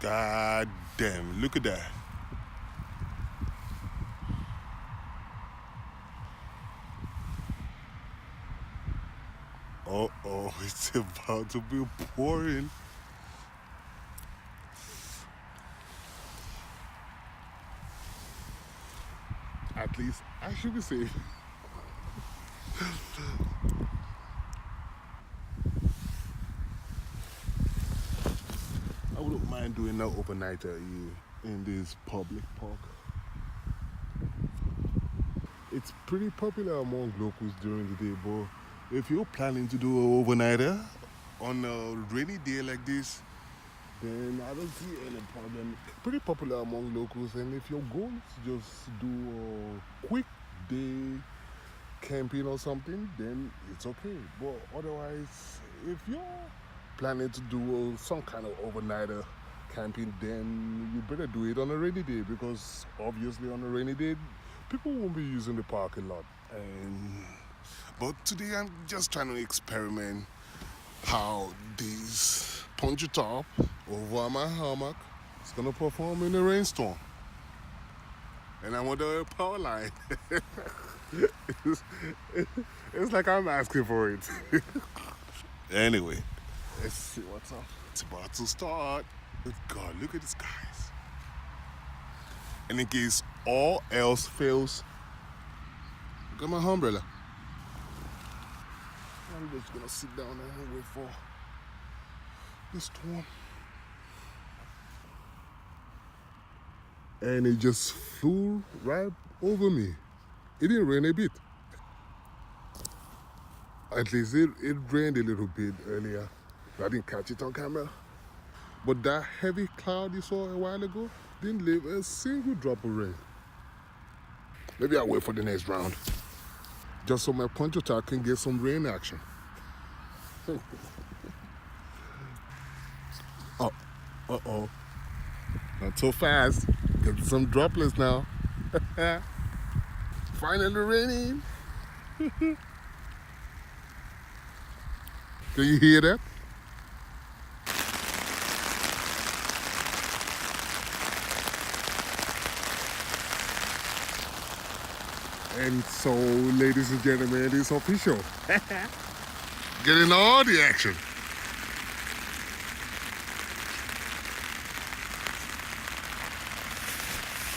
God damn, look at that. Oh, it's about to be pouring. At least I should be safe. I wouldn't mind doing an overnighter here in this public park. It's pretty popular among locals during the day, but if you're planning to do an overnighter on a rainy day like this, then I don't see any problem. Pretty popular among locals, and if your goal is to just do a quick day camping or something, then it's okay. But otherwise, if you're planning to do some kind of overnighter camping, then you better do it on a rainy day, because obviously on a rainy day, people won't be using the park a lot. But today I'm just trying to experiment how this poncho top over my hammock is gonna perform in a rainstorm. And I'm under a power line. it's, it's like I'm asking for it. Anyway, let's see what's up. It's about to start. God, look at these guys. And in case all else fails, look at my umbrella. I'm just gonna sit down and wait for the storm. And it just flew right over me. It didn't rain a bit. At least it rained a little bit earlier. I didn't catch it on camera. But that heavy cloud you saw a while ago didn't leave a single drop of rain. Maybe I'll wait for the next round, just so my poncho top can get some rain action. Uh-oh. Not so fast. Get some droplets now. Finally raining. Can you hear that? And so, ladies and gentlemen, it's official. Getting all the action.